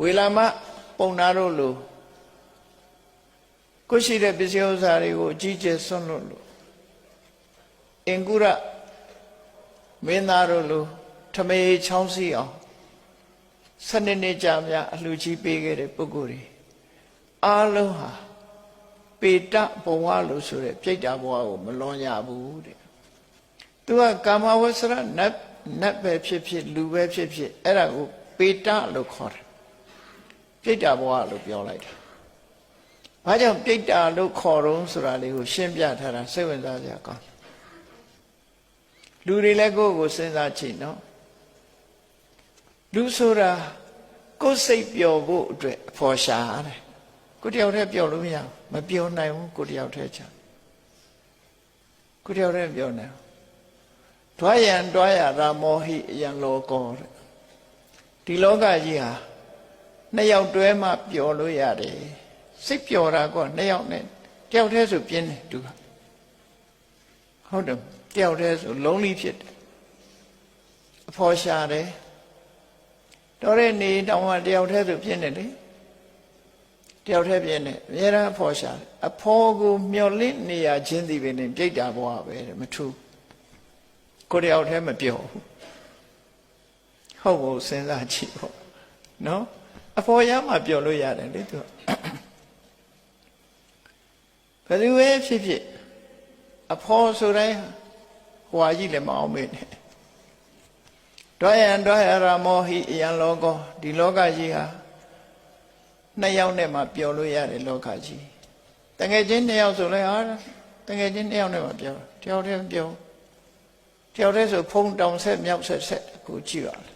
ဝေလာမပုံနာတို့လိုကိုရှိတဲ့ပစ္စည်းဥစ္စာတွေကိုအကြီးကျယ်ဆွန့်လွတ်လို့အင်ကုရမင်းသားတို့လိုထမေချောင်းစီအောင်12နှစ်ကြာများအလှကြီးပေးခဲ့တဲ့ပုဂ္ဂိုလ်တွေအားလုံးဟာပေတဘဝလို့ဆိုတဲ့ပြိတ္တာဘဝကိုမလွန်ရဘူးတဲ့သူကကာမဝဆရနတ်ပဲဖြစ်ဖြစ်လူပဲဖြစ်ဖြစ်အဲ့ဒါကိုပေတလို့ခေါ်တယ်ပြိတ္တာဘဝလို့ပြောလိုက်တာဘာကြောင့်ပြိတ္တာလို့ခေါ်တော့ဆိုတာလေးကိုရှင်းပြထားတာစိတ်ဝင်စားစရာကောင်းလူတွေလည်းကိုယ့်ကိုစဉ်းစားကြည့်နော်လူဆိုတာကိုယ်စိတ်ပျော်ဖို့အတွက်အဖော်ရှာတယ်ကိုတယောက်တည်းပျော်လို့မရဘူးမပျော်နိုင်ဘူးကိုတယောက်တည်းချာကိုတယောက်တည်းပျော်နိုင်တွားရန်တွားရတာမောဟိအယံလောကောတဲ့ဒီလောကကြီးဟာနှစ်ယောက်တွဲမှပျော်လို့ရတယ်စိတ်ပျော်တာကနှစ်ယောက်နဲ့တယောက်တည်းဆိုပြင်းတယ်သူကဟုတ်တယ်တယောက်တည်းဆိုလုံးလိဖြစ်တယ်အဖော်ရှာတယ်တော်တဲ့နေတောင်မှတယောက်တည်းဆိုပြင်းတယ်လေတယောက်တည်းပြင်းတယ်အများအားအဖော်ရှာတယ်အဖော်ကိုမျောလင့်နေရခြင်းဒီပဲနဲ့ပြိတ္တာဘဝပဲမထူးကိုတယောက်တည်းမပြောဘူးဟုတ်ဘူးစဉ်းစားကြည့်ပေါ့နော်အဖော်ရမှပြောလို့ရတယ်လေသူဘယ်သူပဲဖြစ်ဖြစ်အဖော်ဆိုတိုင်းဟွာကြီးလည်းမအောင်မေ့နဲ့တွားရန်တွားရရာမောဟိအယံလောကောဒီလောကကြီးဟာနှစ်ယောက်နဲ့မှပျော်လို့ရတယ်လောကကြီးတကယ်ချင်းနှစ်ယောက်ဆိုလဲဟာတကယ်ချင်းနှစ်ယောက်နဲ့မှပျော်တယောက်တည်းမပျော်တယောက်တည်းဆိုဖုံးတောင်ဆက်မြောက်ဆက်ကိုကြည့်ပါလေ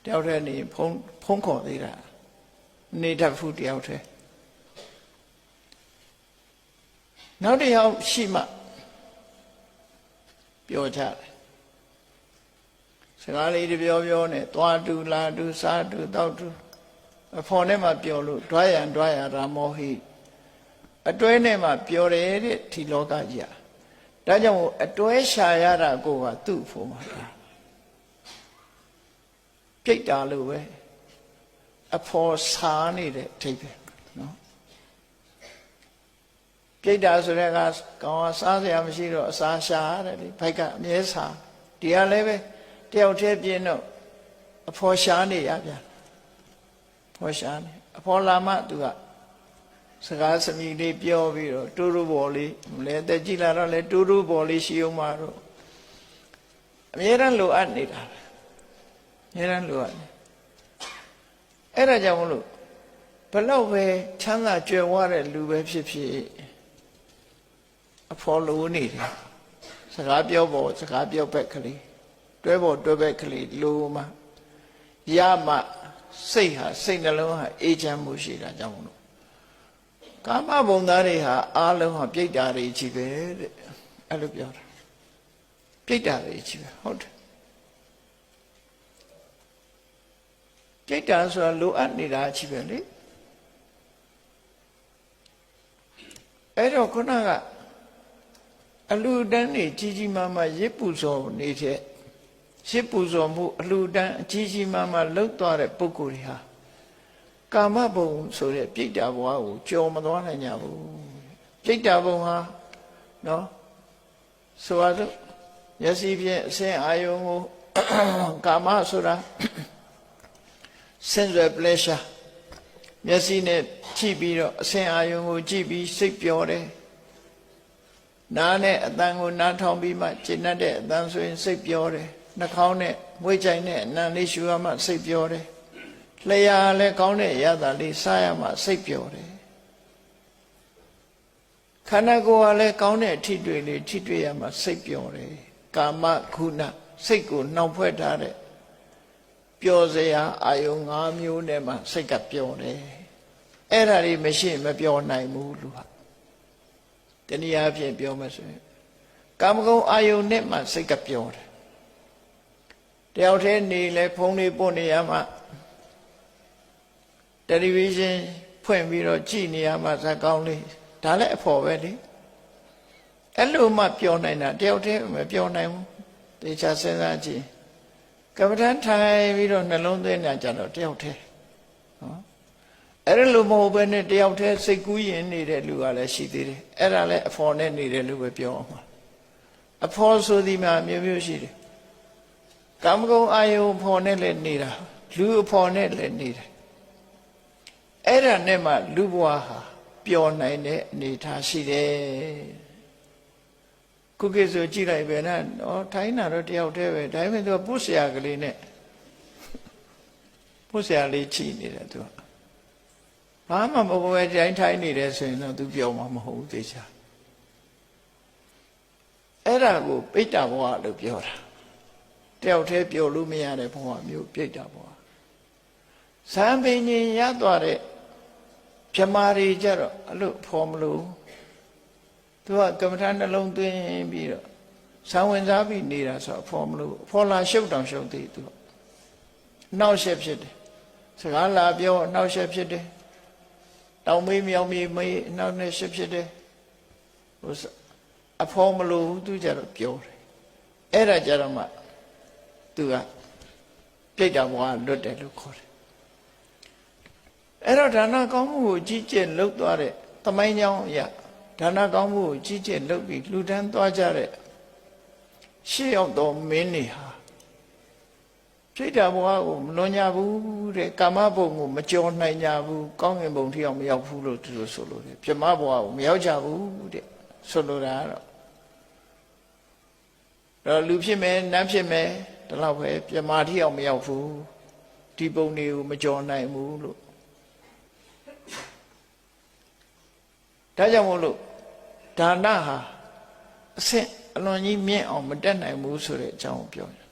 တယောက်တည်းနေဖုံးခေါ်သေးတာနေတတ်ဘူးတယောက်တည်းနောက်တစ်ယောက်ရှိမှပြောကြတယ်စကားလေးတွေပြောနဲ့သွားတူလာတူစားတူတောက်တူအဖော်နဲ့မှပြောလို့တွားရန်တွားရရာမောဟိအတွဲနဲ့မှပြောတယ်တဲ့ဒီလောကကြီးဒါကြောင့်အတွဲရှာရတာကိုကသူ့ဖို့မှာပြိတ္တာလို့ပဲအဖော်စားနေတဲ့အထိပ္ပယ်နော်ပြိတ္တာဆိုတဲ့ကကောင်ကစားစရာမရှိတော့အစာရှာရတယ်လေဘိုက်ကအမြဲစားဒီကလည်းပဲတယောက်တည်းပြင်းတော့အဖော်ရှာနေရပြန်ဖော်ရှာနေအဖော်လာမှသူကစကားစမြည်လေးပြောပြီးတော့တူတူဘော်လေးလဲတက်ကြည့်လာတော့လဲတူတူဘော်လေးရှိအောင်မှာတော့အမြဲတမ်းလိုအပ်နေတာအမြဲတမ်းလိုအပ်နေအဲ့ဒါကြောင့်မလို့ဘလောက်ပဲချမ်းသာကြွယ်ဝတဲ့လူပဲဖြစ်ဖြစ်အဖော်လိုနေတယ်စကားပြောဖို့စကားပြောဘက်ကလေးတွဲဖို့တွဲဘက်ကလေးလိုမှရမှစိတ်ဟာစိတ်နှလုံးဟာအေးချမ်းမှုရှိတာကြောင့်မလို့ကာမဘုံသားတွေဟာအားလုံးဟာပြိတ္တာတွေကြီးပဲတဲ့အဲ့လိုပြောတာပြိတ္တာတွေကြီးပဲဟုတ်တယ်ပြိတ္တာဆိုတာလိုအပ်နေတာကြီးပဲလေအဲ့တော့ခုနကအလှူဒန်းနေကြီးကြီးမားမားရစ်ပူဇော်နေတဲ့ရစ်ပူဇော်မှုအလှူဒန်းအကြီးကြီးမားမားလှုပ်သွားတဲ့ပုဂ္ဂိုလ်တွေဟာကာမဘုံဆိုတဲ့ပြိတ္တာဘဝကိုကြော်မသွားနိုင်ကြဘူးပြိတ္တာဘုံဟာနော်ဆိုရစို့မျက်စိဖြင့်အစဉ်အာယုံကိုကာမဆိုတာ sensual pleasure မျက်စိနဲ့ကြည့်ပြီးတော့အစဉ်အာယုံကိုကြည့်ပြီးစိတ်ပျော်တယ်နားနဲ့အတန်ကိုနားထောင်ပြီးမှကျင့်တတ်တဲ့အတန်ဆိုရင်စိတ်ပျော်တယ်နှာခေါင်းနဲ့မွေးကြိုင်တဲ့အနံလေးရှူရမှစိတ်ပျော်တယ်လျှာလည်းကောင်းတဲ့ရတာလေးစားရမှစိတ်ပျော်တယ်ခန္ဓာကိုယ်ကလည်းကောင်းတဲ့အထိတွေ့လေးထိတွေ့ရမှစိတ်ပျော်တယ်ကာမခုနစိတ်ကိုနှောင်ဖွဲ့ထားတဲ့ပျော်စရာအာယုံ၅မျိုးနဲ့မှစိတ်ကပျော်တယ်အဲ့ဒါတွေမရှိမပျော်နိုင်ဘူးလူဟာတနည်းအားဖြင့်ပြောမှဆိုရင်ကာမဂုဏ်အာယုန်နဲ့မှစိတ်ကပျော်တယ်တယောက်တည်းနေလဲဖုန်းလေးပို့နေရမှတယ်လီဗီရှင်းဖွင့်ပြီးတော့ကြည့်နေရမှဇာတ်ကောင်းလေးဒါလည်းအဖို့ပဲလေအဲ့လိုမှပျော်နိုင်တာတယောက်တည်းမပျော်နိုင်ဘူးတေချာစဉ်းစားကြည့် ကမ္မဋ္ဌာန်းထိုင်ပြီးတော့နှလုံးသွင်းနေကြတော့တယောက်တည်းနော်အဲ့ဒါလိုမဟုတ်ဘဲနဲ့တယောက်တည်းစိတ်ကူးရင်နေတဲ့လူကလည်းရှိသေးတယ်အဲ့ဒါလည်းအဖော်နဲ့နေတယ်လို့ပဲပြောအောင်ပါအဖော်ဆိုဒီမှာမျိုးမျိုးရှိတယ်ကာမဂုဏ်အာယုံဖော်နဲ့လည်းနေတာလူအဖော်နဲ့လည်းနေတယ်အဲ့ဒါနဲ့မှလူဘဝဟာပျော်နိုင်တဲ့အနေထားရှိတယ်ခုကိစ္စကြည့်လိုက်ပဲနော်ထိုင်းတာတော့တယောက်တည်းပဲဒါပေမဲ့သူကပုဆရာကလေးနဲ့ပုဆရာလေးချီနေတယ်သူကဘာမှမဟုတ်ပဲတိုင်းထိုင်းနေတယ်ဆိုရင်တော့သူပျော်မှာမဟုတ်ဘူးသိချာအဲ့ဒါကိုပိဋ္ဌဘဝလို့ပြောတာတယောက်တည်းပျော်လို့မရတဲ့ဘဝမျိုးပိဋ္ဌဘဝဇံပင်ရှင်ရသွားတဲ့ဗြဟ္မာတွေကြတော့အဲ့လိုဖော်မလို့သူကကမ္မဋ္ဌာန်းနှလုံးသွင်းပြီးတော့ဇံဝင်စားပြီးနေတာဆိုတော့ဖော်မလို့ဖော်လာရှုပ်တောင်ရှုပ်သေးသူကနှောက်ယှက်ဖြစ်တယ်စကားလာပြောနှောက်ယှက်ဖြစ်တယ်တောင်မေးမြောင်မေးမေးနှောက်နဲ့ယှက်ဖြစ်တယ်ဟိုအဖော်မလို့သူကြတော့ပြောတယ်အဲ့ဒါကြတော့မှသူကပြိတ္တာဘဝလွတ်တယ်လို့ခေါ်တယ်အဲ့တော့ဒါနကောင်းမှုကိုကြီးကျယ်လှုပ်သွားတဲ့သမိုင်းကြောင်းအရာဒါနကောင်းမှုကိုကြီးကျယ်လှုပ်ပြီးလှူဒန်းသွားကြတဲ့ရှေ့ရောက်သောမင်းတွေဟာပြိတ္တာဘဝကိုမလွန်ကြဘူးတဲ့ကာမဘုံကိုမကြော်နိုင်ကြဘူးကောင်းကင်ဘုံထိအောင်မရောက်ဘူးလို့သူတို့ဆိုလို့တယ်ပြမဘဝကိုမရောက်ကြဘူးတဲ့ဆိုလိုတာတော့လူဖြစ်မယ်နတ်ဖြစ်မယ်ဒီလောက်ပဲပြမထိအောင်မရောက်ဘူးဒီပုံတွေကိုမကြော်နိုင်ဘူးလို့ဒါကြောင့်မို့လို့ဒါနဟာအဆင့်အလွန်ကြီးမြင့်အောင်မတက်နိုင်ဘူးဆိုတဲ့အကြောင်းကိုပြောတယ်